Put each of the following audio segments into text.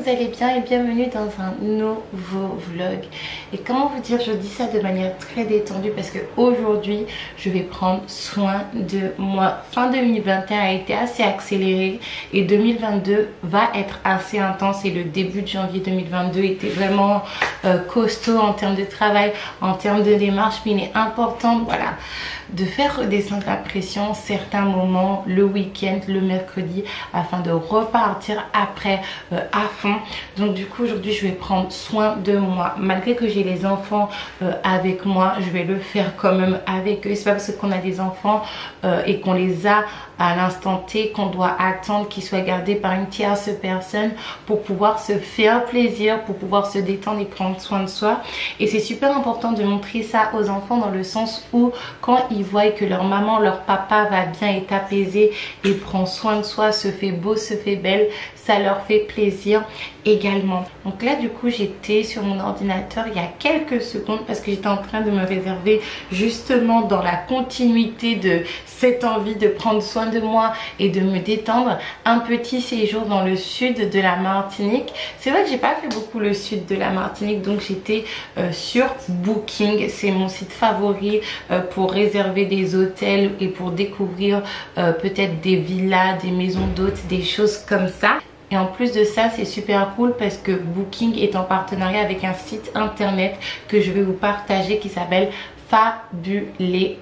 vous allez bien et bienvenue dans un nouveau vlog. Et comment vous dire, je dis ça de manière très détendue parce que aujourd'hui je vais prendre soin de moi. Fin 2021 a été assez accéléré et 2022 va être assez intense, et le début de janvier 2022 était vraiment costaud en termes de travail, en termes de démarche, mais il est important, voilà, de faire redescendre la pression certains moments, le week-end, le mercredi, afin de repartir après à fond. Donc du coup aujourd'hui je vais prendre soin de moi, malgré que j'ai les enfants avec moi, je vais le faire quand même avec eux. C'est pas parce qu'on a des enfants et qu'on les a à l'instant T qu'on doit attendre qu'ils soient gardés par une tierce personne pour pouvoir se faire plaisir, pour pouvoir se détendre et prendre soin de soi. Et c'est super important de montrer ça aux enfants, dans le sens où quand ils voient que leur maman, leur papa va bien, est apaisé et prend soin de soi, se fait beau, se fait belle, ça leur fait plaisir également. Donc là du coup j'étais sur mon ordinateur il y a quelques secondes parce que j'étais en train de me réserver, justement dans la continuité de cette envie de prendre soin de moi et de me détendre, un petit séjour dans le sud de la Martinique. C'est vrai que j'ai pas fait beaucoup le sud de la Martinique, donc j'étais sur Booking, c'est mon site favori pour réserver des hôtels et pour découvrir peut-être des villas, des maisons d'hôtes, des choses comme ça. Et en plus de ça, c'est super cool parce que Booking est en partenariat avec un site internet que je vais vous partager qui s'appelle Fabuleos.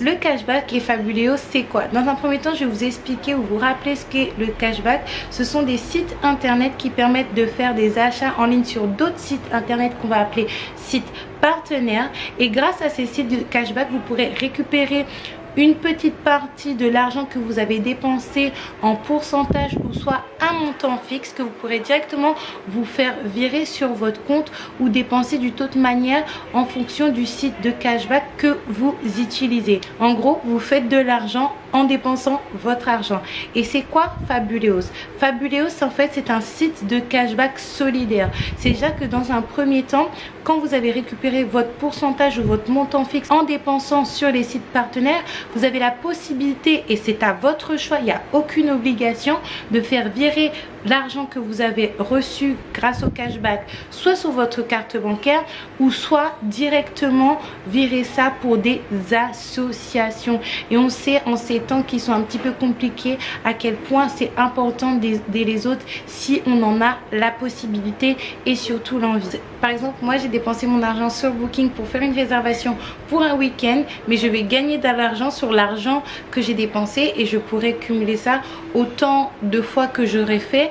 Le cashback et Fabuleos, c'est quoi? Dans un premier temps, je vais vous expliquer ou vous rappeler ce qu'est le cashback. Ce sont des sites internet qui permettent de faire des achats en ligne sur d'autres sites internet qu'on va appeler sites partenaires. Et grâce à ces sites de cashback, vous pourrez récupérer une petite partie de l'argent que vous avez dépensé en pourcentage, ou soit un montant fixe que vous pourrez directement vous faire virer sur votre compte ou dépenser de toute manière en fonction du site de cashback que vous utilisez. En gros, vous faites de l'argent en dépensant votre argent. Et c'est quoi Fabuleos? Fabuleos, en fait, c'est un site de cashback solidaire. C'est déjà que dans un premier temps, quand vous avez récupéré votre pourcentage ou votre montant fixe en dépensant sur les sites partenaires, vous avez la possibilité, et c'est à votre choix, il n'y a aucune obligation, de faire virer l'argent que vous avez reçu grâce au cashback soit sur votre carte bancaire, ou soit directement virer ça pour des associations. Et on sait en ces temps qui sont un petit peu compliqués à quel point c'est important d'aider les autres si on en a la possibilité et surtout l'envie. Par exemple, moi j'ai dépensé mon argent sur Booking pour faire une réservation pour un week-end, mais je vais gagner de l'argent sur l'argent que j'ai dépensé, et je pourrais cumuler ça autant de fois que j'aurais fait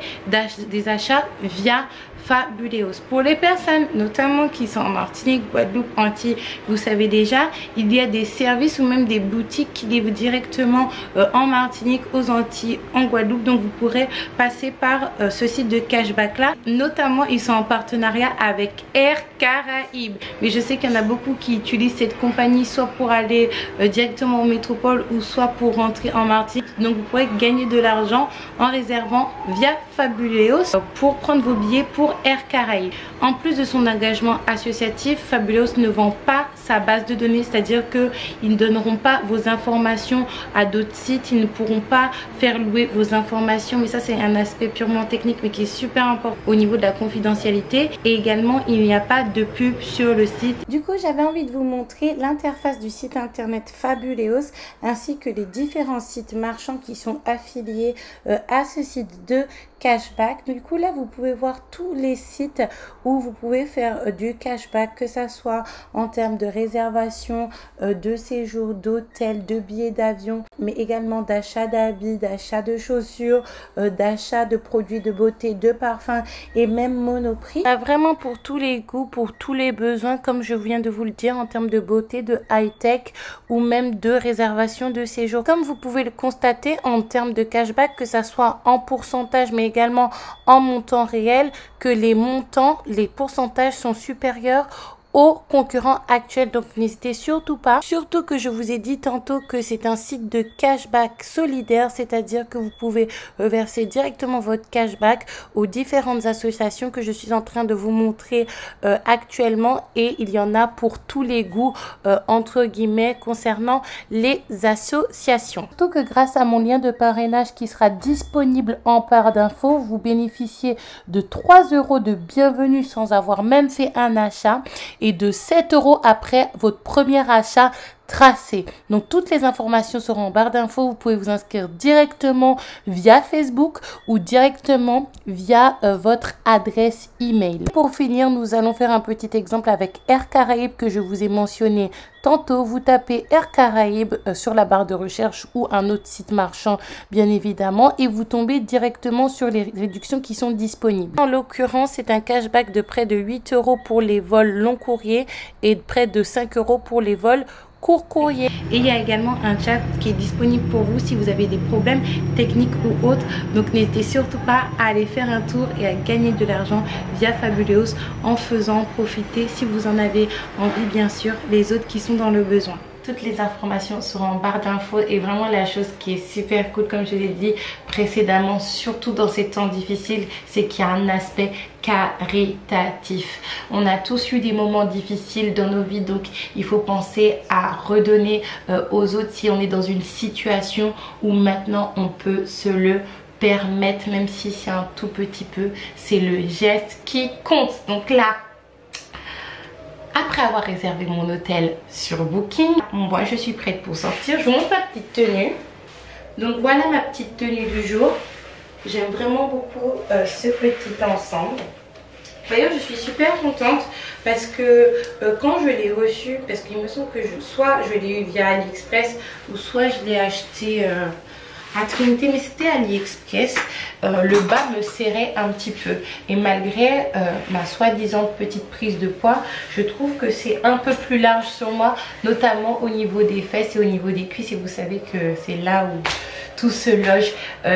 des achats via Fabuleos. Pour les personnes notamment qui sont en Martinique, Guadeloupe, Antilles, vous savez déjà, il y a des services ou même des boutiques qui livrent directement en Martinique, aux Antilles, en Guadeloupe. Donc vous pourrez passer par ce site de cashback là. Notamment ils sont en partenariat avec Air Caraïbes, mais je sais qu'il y en a beaucoup qui utilisent cette compagnie soit pour aller directement aux métropoles, ou soit pour rentrer en Martinique. Donc vous pourrez gagner de l'argent en réservant via Fabuleos pour prendre vos billets pour Air Caraïbes. En plus de son engagement associatif, Fabuleos ne vend pas sa base de données, c'est-à-dire qu'ils ne donneront pas vos informations à d'autres sites, ils ne pourront pas faire louer vos informations, mais ça c'est un aspect purement technique mais qui est super important au niveau de la confidentialité. Et également il n'y a pas de pub sur le site. Du coup j'avais envie de vous montrer l'interface du site internet Fabuleos ainsi que les différents sites marchands qui sont affiliés à ce site de cashback. Du coup là vous pouvez voir tous les sites où vous pouvez faire du cashback, que ça soit en termes de réservation de séjour, d'hôtel, de billets d'avion, mais également d'achat d'habits, d'achat de chaussures, d'achat de produits de beauté, de parfums et même Monoprix. Vraiment pour tous les goûts, pour tous les besoins, comme je viens de vous le dire, en termes de beauté, de high-tech ou même de réservation de séjour. Comme vous pouvez le constater en termes de cashback, que ça soit en pourcentage mais également en montant réel, que les montants, les pourcentages sont supérieurs aux concurrents actuels. Donc n'hésitez surtout pas. Surtout que je vous ai dit tantôt que c'est un site de cashback solidaire, c'est-à-dire que vous pouvez verser directement votre cashback aux différentes associations que je suis en train de vous montrer actuellement, et il y en a pour tous les goûts entre guillemets concernant les associations. Surtout que grâce à mon lien de parrainage qui sera disponible en barre d'infos, vous bénéficiez de 3 € de bienvenue sans avoir même fait un achat et de 7 € après votre premier achat tracé. Donc toutes les informations seront en barre d'infos. Vous pouvez vous inscrire directement via Facebook ou directement via votre adresse email. Pour finir, nous allons faire un petit exemple avec Air Caraïbes que je vous ai mentionné tantôt. Vous tapez Air Caraïbes sur la barre de recherche ou un autre site marchand bien évidemment, et vous tombez directement sur les réductions qui sont disponibles. En l'occurrence, c'est un cashback de près de 8 € pour les vols long courrier et près de 5 € pour les vols court courrier. Et il y a également un chat qui est disponible pour vous si vous avez des problèmes techniques ou autres. Donc n'hésitez surtout pas à aller faire un tour et à gagner de l'argent via Fabuleos en faisant profiter, si vous en avez envie bien sûr, les autres qui sont dans le besoin. Toutes les informations seront en barre d'infos, et vraiment la chose qui est super cool, comme je l'ai dit précédemment, surtout dans ces temps difficiles, c'est qu'il y a un aspect caritatif. On a tous eu des moments difficiles dans nos vies, donc il faut penser à redonner aux autres si on est dans une situation où maintenant on peut se le permettre, même si c'est un tout petit peu, c'est le geste qui compte. Donc là, après avoir réservé mon hôtel sur Booking, moi je suis prête pour sortir. Je vous montre ma petite tenue. Donc voilà ma petite tenue du jour. J'aime vraiment beaucoup ce petit ensemble. D'ailleurs je suis super contente parce que quand je l'ai reçu, parce qu'il me semble que soit je l'ai eu via AliExpress ou soit je l'ai acheté à Trinité, mais c'était AliExpress, le bas me serrait un petit peu, et malgré ma soi-disant petite prise de poids, je trouve que c'est un peu plus large sur moi, notamment au niveau des fesses et au niveau des cuisses, et vous savez que c'est là où tout se loge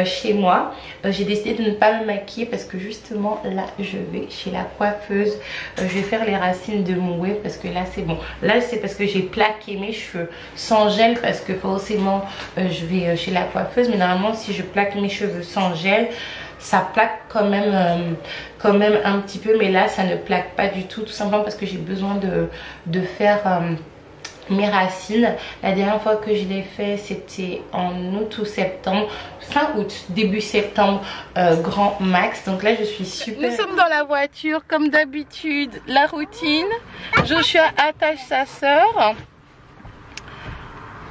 chez moi. J'ai décidé de ne pas me maquiller parce que justement là je vais chez la coiffeuse. Je vais faire les racines de mon wave parce que là c'est bon. Là c'est parce que j'ai plaqué mes cheveux sans gel, parce que forcément je vais chez la coiffeuse, mais normalement si je plaque mes cheveux sans gel, ça plaque quand même un petit peu, mais là ça ne plaque pas du tout, tout simplement parce que j'ai besoin de faire mes racines. La dernière fois que je l'ai fait c'était en août ou septembre, fin août, début septembre grand max. Donc là je suis super. Nous sommes dans la voiture comme d'habitude, la routine. Joshua attache sa soeur.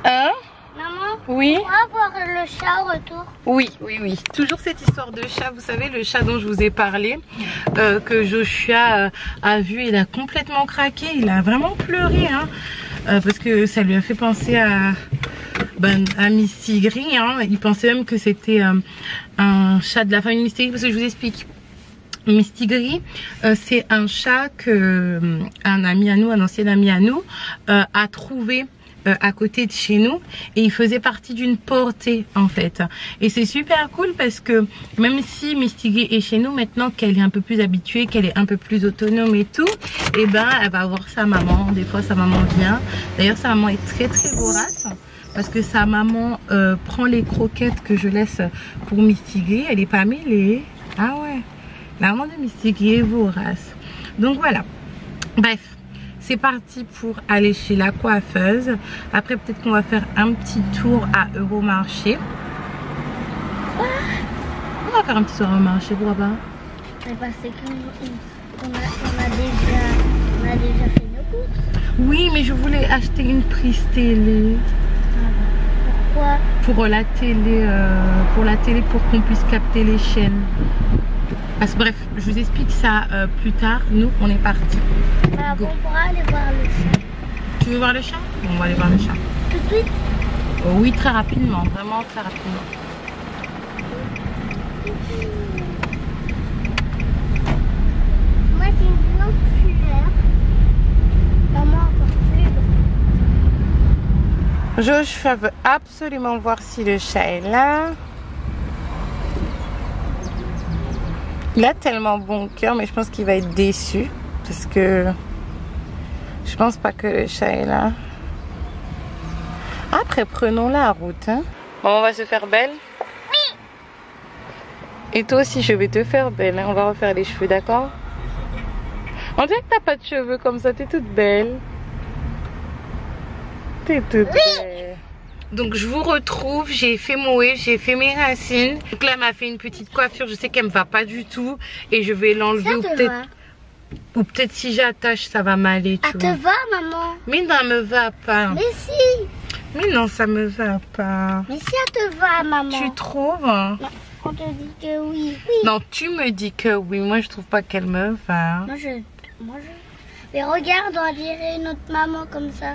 Hein? Maman, oui. on va voir le chat au retour. Oui, oui, oui. Toujours cette histoire de chat. Vous savez, le chat dont je vous ai parlé, que Joshua a vu, il a complètement craqué. Il a vraiment pleuré, hein, parce que ça lui a fait penser à Misty Gris. Hein. Il pensait même que c'était un chat de la famille Misty Gris, parce que je vous explique. Misty Gris, c'est un chat que un ami à nous, un ancien ami à nous, a trouvé à côté de chez nous, et il faisait partie d'une portée en fait, et c'est super cool parce que même si Misty Gris est chez nous, maintenant qu'elle est un peu plus habituée, qu'elle est un peu plus autonome et tout, et ben elle va voir sa maman. Des fois sa maman vient, d'ailleurs sa maman est très vorace, parce que sa maman prend les croquettes que je laisse pour Misty Gris. Elle est pas mêlée. Ah ouais, la maman de Misty Gris est vorace. Donc voilà, bref, c'est parti pour aller chez la coiffeuse. Après peut-être qu'on va faire un petit tour à Euromarché. On va faire un petit tour à Euromarché, pourquoi pas? Parce qu'on a déjà fait nos courses. Oui, mais je voulais acheter une prise télé. Pourquoi? Pour la télé, pour qu'on puisse capter les chaînes. Parce que bref, je vous explique ça plus tard. Nous, on est parti. On pourra aller voir le chat. Tu veux voir le chat? On va aller voir le chat. Tout de suite? Oui, très rapidement, vraiment très rapidement. Moi, c'est une autre couleur. Maman, encore plus. Joshua veut absolument voir si le chat est là. Il a tellement bon cœur, mais je pense qu'il va être déçu parce que Je pense pas que le chat est là. Après, prenons la route. Hein. Bon, on va se faire belle. Oui. Et toi aussi, je vais te faire belle. Hein. On va refaire les cheveux, d'accord? On dirait que t'as pas de cheveux comme ça. T'es toute belle. T'es toute belle. Donc je vous retrouve, j'ai fait mon wave, j'ai fait mes racines. Donc là elle m'a fait une petite coiffure, je sais qu'elle me va pas du tout. Et je vais l'enlever ou peut-être si j'attache ça va m'aller. Ah te va maman? Mais non, elle me va pas. Mais si. Mais non, ça me va pas. Mais si elle te va maman. Tu trouves? Non, on te dit que oui. Non, tu me dis que oui, moi je trouve pas qu'elle me va. Moi je... Mais regarde, on dirait notre maman comme ça.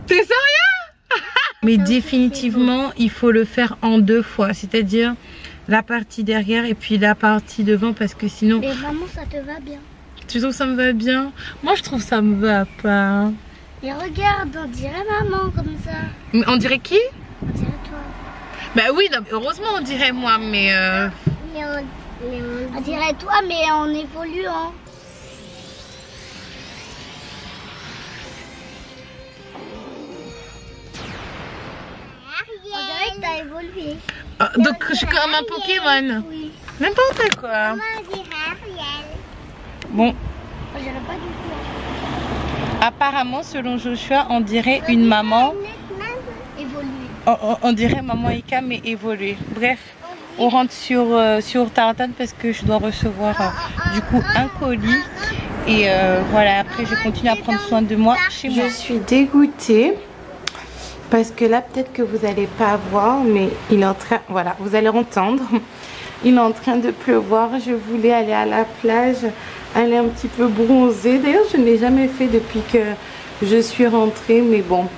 T'es sérieux? Mais définitivement, il faut le faire en 2 fois. C'est-à-dire la partie derrière et puis la partie devant parce que sinon... Mais maman, ça te va bien. Tu trouves que ça me va bien? Moi, je trouve que ça me va pas. Mais regarde, on dirait maman comme ça. Mais on dirait qui? On dirait toi. Bah oui, non, heureusement on dirait moi, mais... On dirait toi, mais en évoluant. On dirait que t'as évolué. Donc je suis comme un Pokémon. Oui. N'importe quoi. Bon. On dirait pas du tout. Apparemment, selon Joshua, on dirait une maman. Évoluée. On dirait maman Ika, mais évoluée. Bref, on rentre sur Tartane parce que je dois recevoir du coup un colis. Et voilà, après je continue à prendre soin de moi chez moi. Je suis dégoûtée. Parce que là, peut-être que vous n'allez pas voir, mais il est en train... Voilà, vous allez entendre. Il est en train de pleuvoir. Je voulais aller à la plage, aller un petit peu bronzer. D'ailleurs, je ne l'ai jamais fait depuis que je suis rentrée. Mais bon,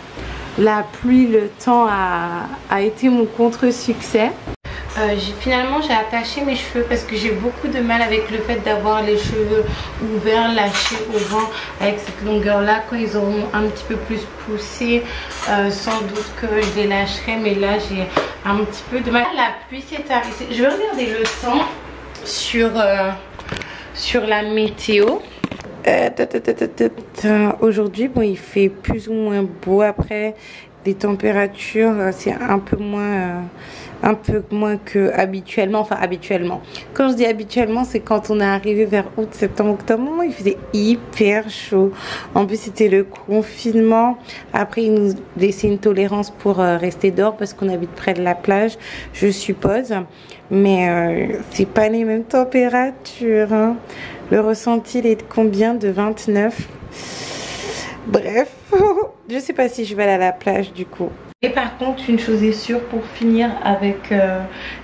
la pluie, le temps a été mon contre-succès. Finalement j'ai attaché mes cheveux parce que j'ai beaucoup de mal avec le fait d'avoir les cheveux ouverts, lâchés au vent avec cette longueur là. Quand ils auront un petit peu plus poussé, sans doute que je les lâcherai, mais là j'ai un petit peu de mal. La pluie s'est arrêtée. Je vais regarder le temps sur la météo. Aujourd'hui bon, il fait plus ou moins beau. Après les températures c'est un peu moins que habituellement. Enfin habituellement, quand je dis habituellement, c'est quand on est arrivé vers août, septembre, octobre, il faisait hyper chaud. En plus c'était le confinement. Après ils nous laissaient une tolérance pour rester dehors parce qu'on habite près de la plage, je suppose. Mais c'est pas les mêmes températures hein. Le ressenti il est de combien? De 29. Bref, je sais pas si je vais aller à la plage du coup. Et par contre, une chose est sûre, pour finir avec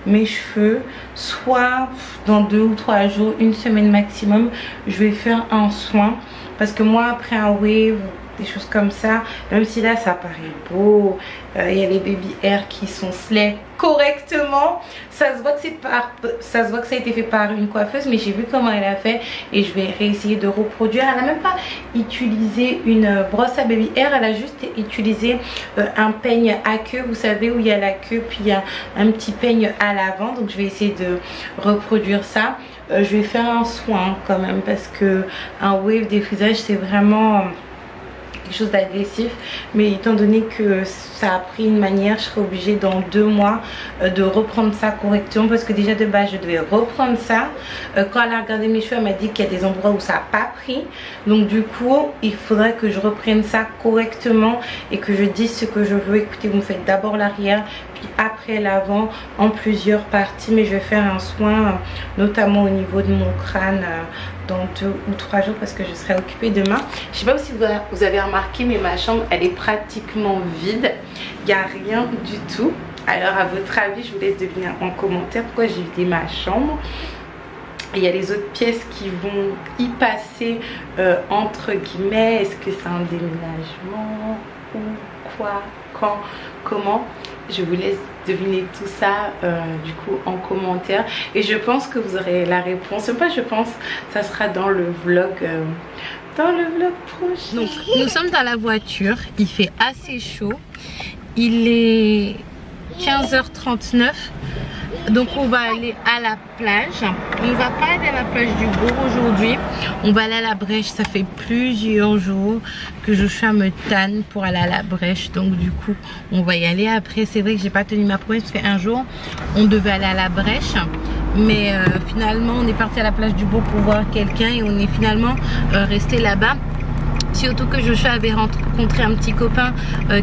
mes cheveux, soit dans 2 ou 3 jours, 1 semaine maximum, je vais faire un soin. Parce que moi, après un wave, des choses comme ça, même si là ça paraît beau, il y a les baby hair qui sont slay correctement. Ça se voit que ça a été fait par une coiffeuse, mais j'ai vu comment elle a fait et je vais réessayer de reproduire. Elle n'a même pas utilisé une brosse à baby hair, elle a juste utilisé un peigne à queue, vous savez, où il y a la queue puis il y a un petit peigne à l'avant. Donc je vais essayer de reproduire ça. Je vais faire un soin quand même parce que un wave défrisage c'est vraiment quelque chose d'agressif, mais étant donné que ça a pris une manière, je serai obligée dans 2 mois de reprendre ça correctement parce que déjà de base je devais reprendre ça. Quand elle a regardé mes cheveux, elle m'a dit qu'il y a des endroits où ça n'a pas pris, donc du coup il faudrait que je reprenne ça correctement et que je dise ce que je veux. Écoutez, vous me faites d'abord l'arrière puis après l'avant en plusieurs parties, mais je vais faire un soin notamment au niveau de mon crâne dans 2 ou 3 jours parce que je serai occupée demain. Je sais pas si vous avez remarqué, mais ma chambre elle est pratiquement vide, il n'y a rien du tout. Alors à votre avis, je vous laisse deviner en commentaire pourquoi j'ai vidé ma chambre. Il y a les autres pièces qui vont y passer entre guillemets. Est-ce que c'est un déménagement ou quoi, quand, comment? Je vous laisse deviner tout ça du coup en commentaire et je pense que vous aurez la réponse. Même pas je pense, ça sera dans le vlog prochain. Donc nous sommes dans la voiture, il fait assez chaud, il est 15h39. Donc on va aller à la plage. On va pas aller à la plage du Bourg aujourd'hui. On va aller à la Brèche. Ça fait plusieurs jours que Joshua me tanne pour aller à la Brèche. Donc du coup on va y aller après. C'est vrai que j'ai pas tenu ma promesse parce qu'un jour on devait aller à la Brèche. Mais finalement on est parti à la plage du Bourg pour voir quelqu'un. Et on est finalement resté là-bas. Surtout que Joshua avait rencontré un petit copain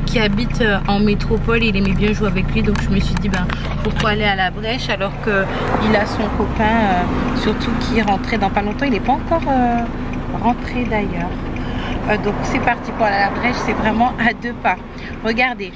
qui habite en métropole. Il aimait bien jouer avec lui, donc je me suis dit ben pourquoi aller à la Brèche alors qu'il a son copain surtout qui rentrait dans pas longtemps. Il n'est pas encore rentré d'ailleurs. Donc c'est parti pour aller à la Brèche. C'est vraiment à 2 pas. Regardez.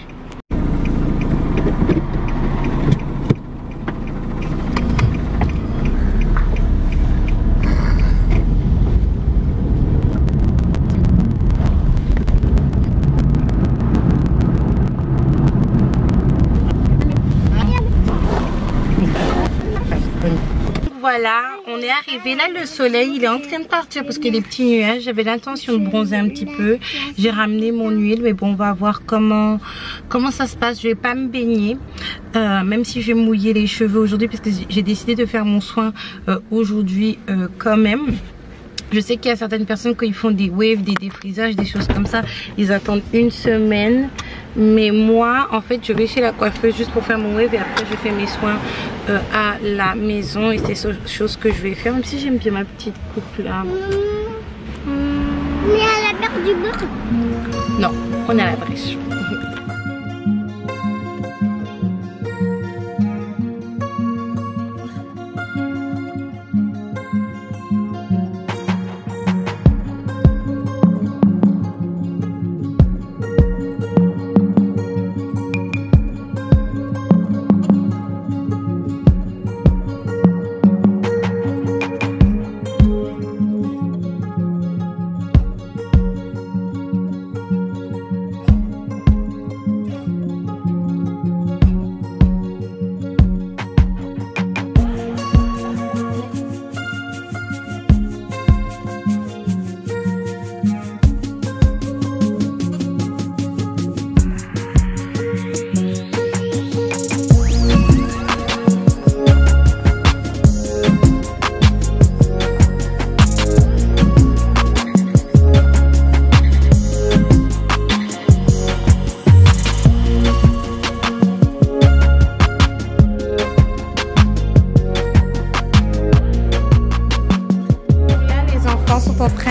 Voilà, on est arrivé. Là, le soleil, il est en train de partir parce que les petits nuages, j'avais l'intention de bronzer un petit peu. J'ai ramené mon huile, mais bon, on va voir comment ça se passe. Je vais pas me baigner, même si je vais mouiller les cheveux aujourd'hui parce que j'ai décidé de faire mon soin aujourd'hui quand même. Je sais qu'il y a certaines personnes quand ils font des waves, des défrisages, des choses comme ça, ils attendent 1 semaine. Mais moi, en fait, je vais chez la coiffeuse juste pour faire mon wave et après je fais mes soins à la maison. Et c'est cette chose que je vais faire, même si j'aime bien ma petite coupe là. Mais à la mer du Bourg. Non, on est à la Brèche.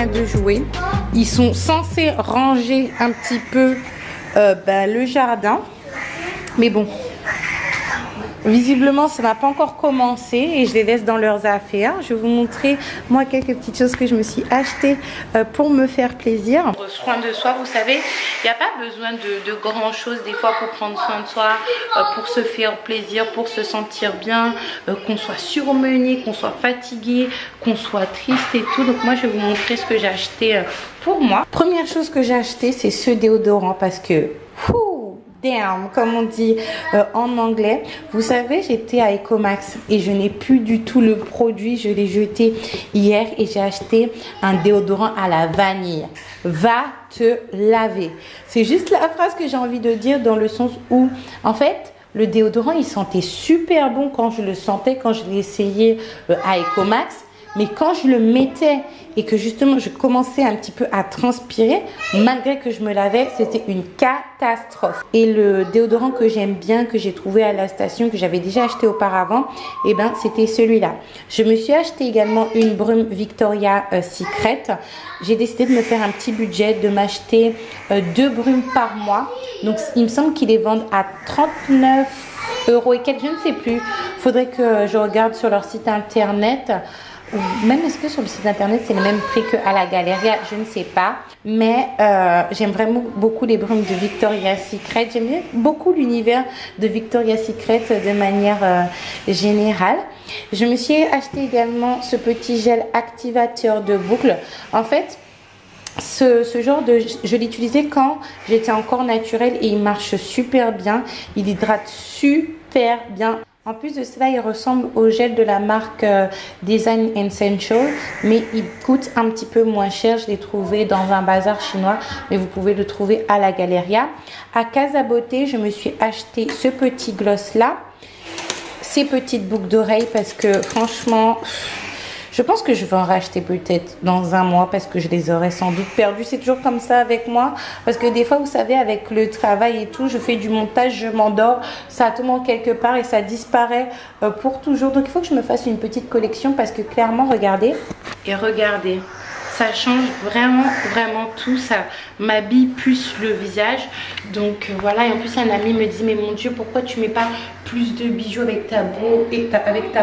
De jouer, ils sont censés ranger un petit peu le jardin, mais bon, visiblement ça n'a pas encore commencé et je les laisse dans leurs affaires. Je vais vous montrer moi quelques petites choses que je me suis achetées pour me faire plaisir. Soin de soi, vous savez, il n'y a pas besoin de grand chose des fois pour prendre soin de soi, pour se faire plaisir, pour se sentir bien, qu'on soit surmené, qu'on soit fatigué, qu'on soit triste et tout. Donc moi je vais vous montrer ce que j'ai acheté pour moi. Première chose que j'ai acheté, c'est ce déodorant parce que damn, comme on dit en anglais. Vous savez, j'étais à Ecomax et je n'ai plus du tout le produit. Je l'ai jeté hier et j'ai acheté un déodorant à la vanille. Va te laver. C'est juste la phrase que j'ai envie de dire dans le sens où, en fait, le déodorant, il sentait super bon quand je le sentais, quand je l'ai essayé à Ecomax. Mais quand je le mettais et que justement je commençais un petit peu à transpirer, malgré que je me lavais, c'était une catastrophe. Et le déodorant que j'aime bien, que j'ai trouvé à la station, que j'avais déjà acheté auparavant, et ben c'était celui-là. Je me suis acheté également une brume Victoria's Secret. J'ai décidé de me faire un petit budget, de m'acheter 2 brumes par mois. Donc il me semble qu'ils les vendent à 39 € et quelques, je ne sais plus. Faudrait que je regarde sur leur site internet. Ou même est-ce que sur le site internet c'est le même prix qu'à la Galeria, je ne sais pas. Mais j'aime vraiment beaucoup les brumes de Victoria's Secret. J'aime beaucoup l'univers de Victoria's Secret de manière générale. Je me suis acheté également ce petit gel activateur de boucles. En fait, ce genre de... Je l'utilisais quand j'étais encore naturelle et il marche super bien. Il hydrate super bien. En plus de cela, il ressemble au gel de la marque Design Essential, mais il coûte un petit peu moins cher. Je l'ai trouvé dans un bazar chinois, mais vous pouvez le trouver à la Galeria. À Casa Beauté, je me suis acheté ce petit gloss là. ces petites boucles d'oreilles parce que franchement, je pense que je vais en racheter peut-être dans un mois parce que je les aurais sans doute perdues. C'est toujours comme ça avec moi parce que des fois, vous savez, avec le travail et tout, je fais du montage, je m'endors, ça tombe quelque part et ça disparaît pour toujours. Donc il faut que je me fasse une petite collection parce que clairement, regardez. Et regardez. Ça change vraiment tout, ça m'habille plus le visage. Donc voilà, et en plus un ami me dit mais mon Dieu, pourquoi tu mets pas plus de bijoux avec ta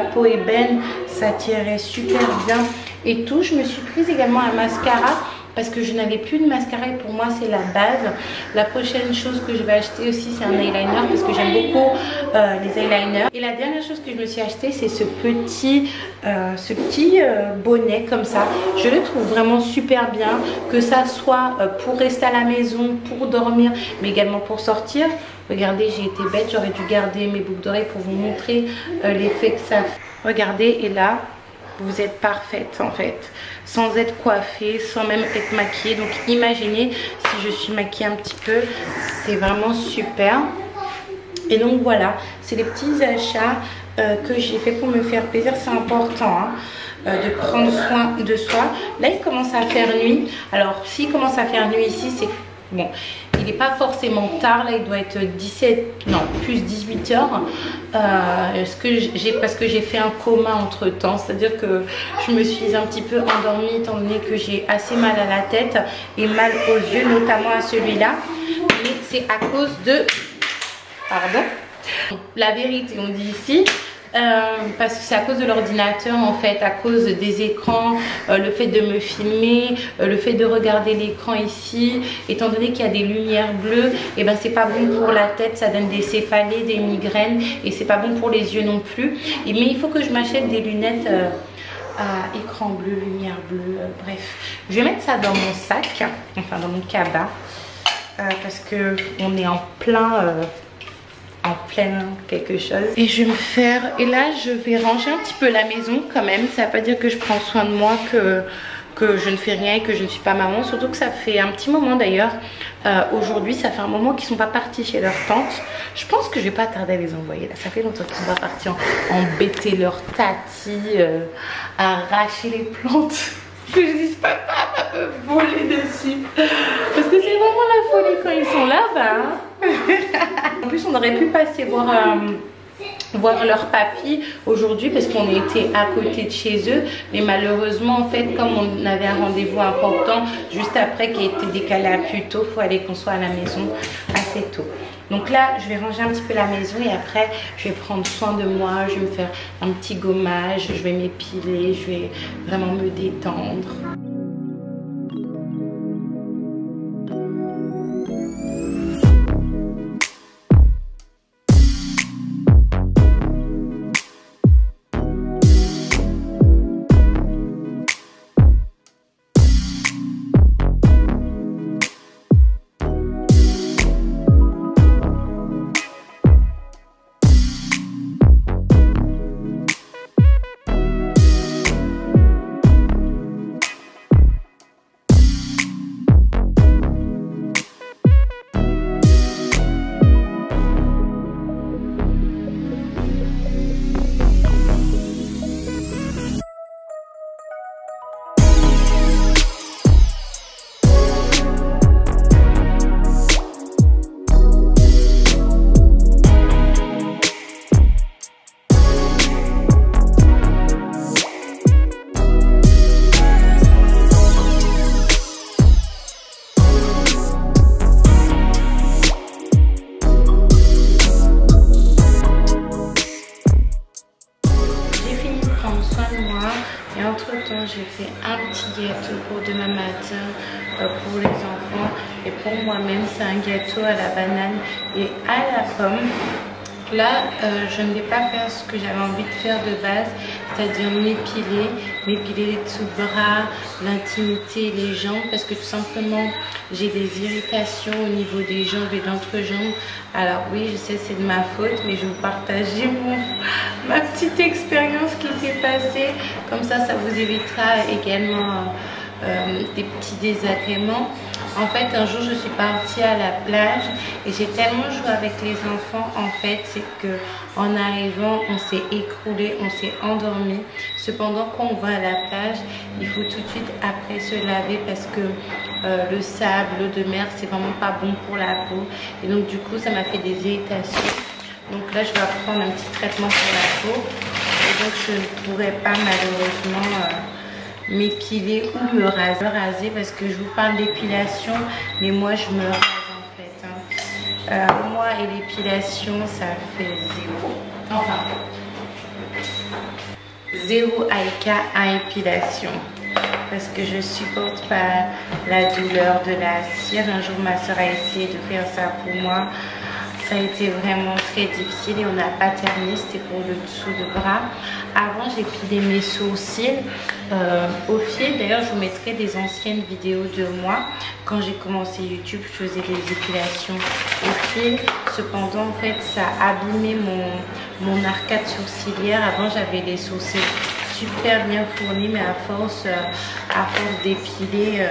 peau ébène, ça t'irait super bien et tout. Je me suis prise également un mascara parce que je n'avais plus de mascara et pour moi c'est la base. La prochaine chose que je vais acheter aussi c'est un eyeliner parce que j'aime beaucoup les eyeliners. Et la dernière chose que je me suis acheté c'est ce petit bonnet comme ça. Je le trouve vraiment super bien, que ça soit pour rester à la maison, pour dormir, mais également pour sortir. Regardez, j'ai été bête, j'aurais dû garder mes boucles d'oreilles pour vous montrer l'effet que ça fait. Regardez, et là vous êtes parfaite en fait, sans être coiffée, sans même être maquillée. Donc imaginez si je suis maquillée un petit peu, c'est vraiment super. Et donc voilà, c'est les petits achats que j'ai fait pour me faire plaisir. C'est important de prendre soin de soi. Là il commence à faire nuit. Alors s'il commence à faire nuit ici, c'est bon, il n'est pas forcément tard, là il doit être 18 heures. Parce que j'ai fait un coma entre temps, c'est-à-dire que je me suis un petit peu endormie étant donné que j'ai assez mal à la tête et mal aux yeux, notamment à celui-là. Mais c'est à cause de... Pardon. La vérité, on dit ici. Parce que c'est à cause de l'ordinateur en fait, à cause des écrans, le fait de me filmer, le fait de regarder l'écran ici, étant donné qu'il y a des lumières bleues, et ben c'est pas bon pour la tête, ça donne des céphalées, des migraines et c'est pas bon pour les yeux non plus. Mais il faut que je m'achète des lunettes à écran bleu, lumière bleue, bref. Je vais mettre ça dans mon sac, enfin dans mon cabas, parce que on est en plein quelque chose et je vais me faire, et là je vais ranger un petit peu la maison quand même. Ça veut pas dire que je prends soin de moi, que je ne fais rien et que je ne suis pas maman, surtout que ça fait un petit moment d'ailleurs, aujourd'hui ça fait un moment qu'ils sont pas partis chez leur tante. Je pense que je vais pas tarder à les envoyer là, ça fait longtemps qu'ils sont pas partis embêter leur tati, arracher les plantes. Que je dise pas voler dessus parce que c'est vraiment la folie quand ils sont là-bas. En plus on aurait pu passer voir leur papy aujourd'hui parce qu'on était à côté de chez eux, mais malheureusement en fait comme on avait un rendez-vous important juste après qui a été décalé à plus tôt, il faut aller qu'on soit à la maison assez tôt. Donc là je vais ranger un petit peu la maison et après je vais prendre soin de moi, je vais me faire un petit gommage, je vais m'épiler, je vais vraiment me détendre. J'ai fait un petit gâteau pour demain matin pour les enfants et pour moi-même. C'est un gâteau à la banane et à la pomme. Là, je ne vais pas faire ce que j'avais envie de faire de base, c'est-à-dire m'épiler les dessous-bras, l'intimité, les jambes, parce que tout simplement, j'ai des irritations au niveau des jambes et d'entrejambes. Alors oui, je sais, c'est de ma faute, mais je vais vous partager ma petite expérience qui s'est passée. Comme ça, ça vous évitera également des petits désagréments. En fait, un jour, je suis partie à la plage et j'ai tellement joué avec les enfants. En fait, c'est que en arrivant, on s'est écroulé, on s'est endormi. Cependant, quand on va à la plage, il faut tout de suite après se laver parce que le sable, l'eau de mer, c'est vraiment pas bon pour la peau. Et donc, du coup, ça m'a fait des irritations. Donc là, je vais prendre un petit traitement pour la peau. Et donc, je ne pourrais pas malheureusement m'épiler ou me raser parce que je vous parle d'épilation, mais moi je me rase en fait. Moi et l'épilation, ça fait zéro. Enfin, zéro AIK à épilation. Parce que je supporte pas la douleur de la cire. Un jour, ma soeur a essayé de faire ça pour moi. Ça a été vraiment très difficile et on n'a pas terminé, c'était pour le dessous de bras. Avant, j'épilais mes sourcils au fil. D'ailleurs, je vous mettrai des anciennes vidéos de moi. Quand j'ai commencé YouTube, je faisais des épilations au fil. Cependant, en fait, ça a abîmé mon arcade sourcilière. Avant, j'avais les sourcils super bien fournis, mais à force d'épiler,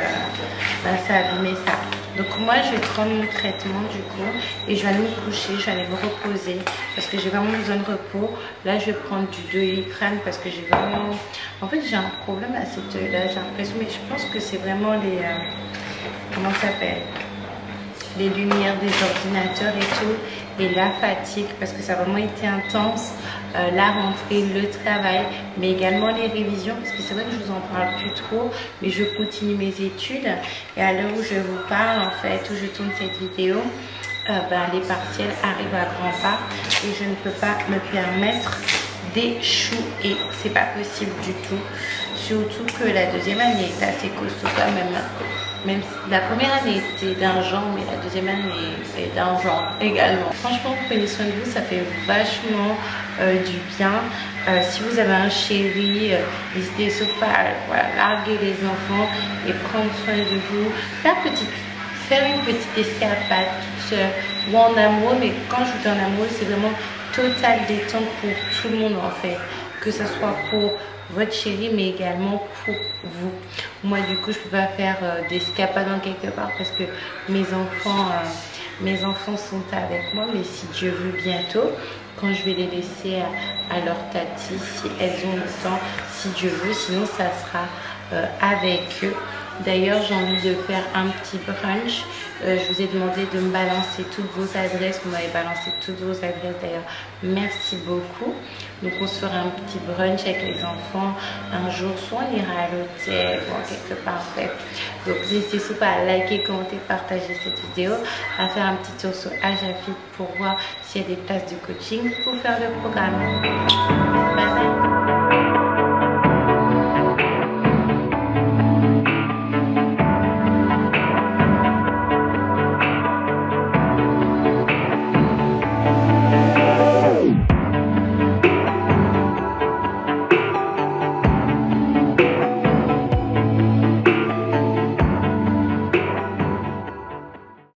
ça a abîmé ça. Donc moi je vais prendre mon traitement du coup et je vais aller me coucher, je vais aller me reposer parce que j'ai vraiment besoin de repos. Là je vais prendre du Doliprane parce que j'ai vraiment... En fait j'ai un problème à cette œil-là, j'ai l'impression, mais je pense que c'est vraiment les... comment ça s'appelle? Les lumières des ordinateurs et tout, et la fatigue parce que ça a vraiment été intense, la rentrée, le travail, mais également les révisions parce que c'est vrai que je vous en parle plus trop, mais je continue mes études et à l'heure où je vous parle en fait, où je tourne cette vidéo, les partiels arrivent à grands pas et je ne peux pas me permettre d'échouer, c'est pas possible du tout, surtout que la deuxième année est assez costaud quand même. Même si la première année était d'un genre, mais la deuxième année est d'un genre également. Franchement, prenez soin de vous, ça fait vachement du bien. Si vous avez un chéri, n'hésitez surtout pas à larguer les enfants et prendre soin de vous. Faire une petite escapade toute seule ou en amoureux, mais quand je vous dis en amoureux, c'est vraiment total détente pour tout le monde en fait. Que ce soit pour votre chéri mais également pour vous. Moi du coup je peux pas faire d'escapade en quelque part parce que mes enfants sont avec moi, mais si Dieu veut bientôt, quand je vais les laisser à leur tati, si elles ont le temps, si Dieu veut, sinon ça sera avec eux. D'ailleurs j'ai envie de faire un petit brunch. Je vous ai demandé de me balancer toutes vos adresses. Vous m'avez balancé toutes vos adresses d'ailleurs. Merci beaucoup. Donc on se fera un petit brunch avec les enfants un jour. Soit on ira à l'hôtel ou quelque part. Bref. Donc n'hésitez surtout pas à liker, commenter, partager cette vidéo. À faire un petit tour sur Ajafit pour voir s'il y a des places de coaching pour faire le programme. Bye bye.